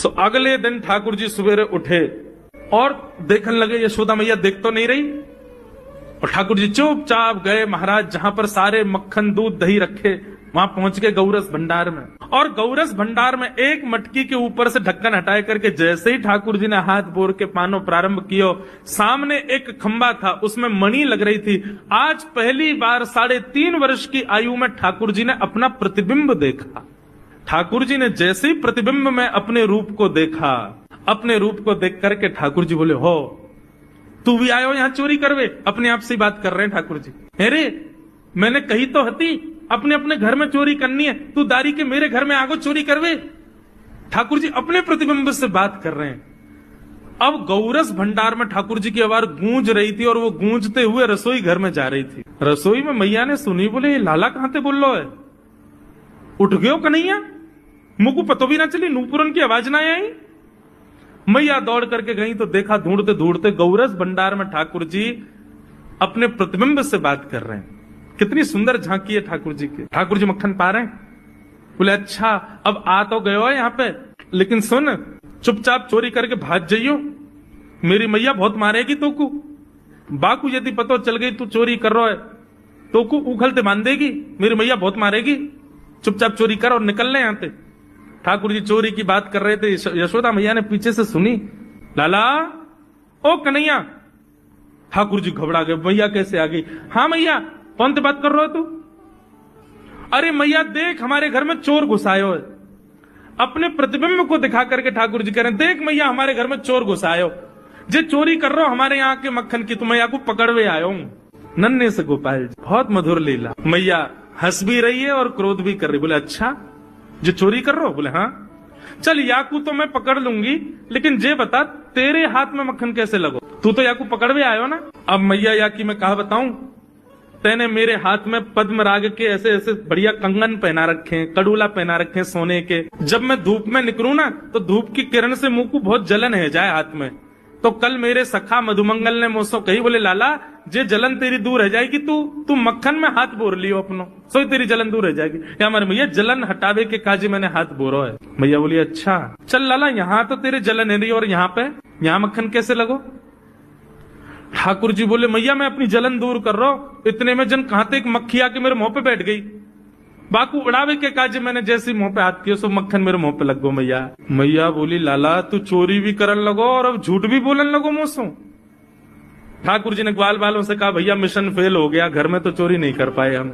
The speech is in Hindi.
सो अगले दिन ठाकुर जी सवेरे उठे और देखने लगे यशोदा मैया देख तो नहीं रही, और ठाकुर जी चुपचाप गए महाराज जहां पर सारे मक्खन दूध दही रखे, वहां पहुंच गए गौरस भंडार में। और गौरस भंडार में एक मटकी के ऊपर से ढक्कन हटाए करके जैसे ही ठाकुर जी ने हाथ बोर के पानो प्रारंभ किया, सामने एक खंबा था, उसमें मणि लग रही थी। आज पहली बार 3.5 वर्ष की आयु में ठाकुर जी ने अपना प्रतिबिंब देखा। ठाकुर जी ने जैसे ही प्रतिबिंब में अपने रूप को देखा, अपने रूप को देख करके ठाकुर जी बोले, हो तू भी आयो यहां चोरी करवे? अपने आप से बात कर रहे हैं ठाकुर जी। अरे मैंने कही तो हती अपने अपने घर में चोरी करनी है, तू दारी के मेरे घर में आगो चोरी करवे? ठाकुर जी अपने प्रतिबिंब से बात कर रहे हैं। अब गौरस भंडार में ठाकुर जी की आवाज गूंज रही थी और वो गूंजते हुए रसोई घर में जा रही थी। रसोई में मैया ने सुनी, बोले लाला कहां थे बोल लो है, उठ गयो कन्हैया? मुंह को पतो भी ना चली, नूपुरन की आवाज ना आई। मैया दौड़ करके गई तो देखा ढूंढते ढूंढते गौरस भंडार में ठाकुर जी अपने प्रतिबिंब से बात कर रहे हैं। कितनी सुंदर झांकी है ठाकुर जी की। ठाकुर जी मक्खन पा रहे हैं। बोले अच्छा अब आ तो गए हो यहाँ पे, लेकिन सुन चुपचाप चोरी करके भाग जाइयो, मेरी मैया बहुत मारेगी तो को। बाकू यदि पतो चल गई तू चोरी कर रहा है तो को उखलते बांध देगी, मेरी मैया बहुत मारेगी। चुपचाप चोरी कर और निकल ले यहाँ से। ठाकुर जी चोरी की बात कर रहे थे, यशोदा मैया ने पीछे से सुनी, लाला ओ कन्हैया। ठाकुर जी घबरा गए, मैया कैसे आ गई? हाँ मैया, कौन से बात कर रहे हो तू? अरे मैया देख हमारे घर में चोर घुसायो है। अपने प्रतिबिंब को दिखा करके ठाकुर जी कह रहे हैं, देख मैया हमारे घर में चोर घुसायो, जे चोरी कर रहा हो हमारे यहाँ के मक्खन की, तो मैया को पकड़वे आयो हूं। नन्हे से गोपाल जी, बहुत मधुर लीला। मैया हंस भी रही है और क्रोध भी कर रही। बोले अच्छा जो चोरी कर रहा हो? बोले हाँ। चल याकू तो मैं पकड़ लूंगी, लेकिन जे बता तेरे हाथ में मक्खन कैसे लगो? तू तो याकू पकड़वे आयो ना। अब मैया याकी मैं कहा बताऊं, तेने मेरे हाथ में पद्म राग के ऐसे ऐसे बढ़िया कंगन पहना रखे हैं, कड़ूला पहना रखे हैं सोने के। जब मैं धूप में निकलूं ना तो धूप की किरण से मुंह को बहुत जलन है जाए हाथ में। तो कल मेरे सखा मधुमंगल ने मुझसे कही, बोले लाला जे जलन तेरी दूर रह जाएगी, तू मक्खन में हाथ बोर लियो अपनो, सो तेरी जलन दूर रह जाएगी। या हमारे मैया जलन हटावे के काजे मैंने हाथ बोरो है। मैया बोली अच्छा चल लाला, यहाँ तो तेरे जलन है रही और यहाँ मक्खन कैसे लगो? ठाकुर जी बोले मैया मैं अपनी जलन दूर कर रहा हूं। इतने में जन कहां तक मक्खी आके मेरे मुंह पे बैठ गई। बाकू उड़ावे के काज मैंने जैसे मुंह पे हाथ किया, सो मक्खन मेरे मुंह पे लग गो। मैया बोली लाला तू चोरी भी करन लगो और अब झूठ भी बोलन लगो मुझसे। ठाकुर जी ने ग्वाल बालों से कहा भैया मिशन फेल हो गया, घर में तो चोरी नहीं कर पाए हम।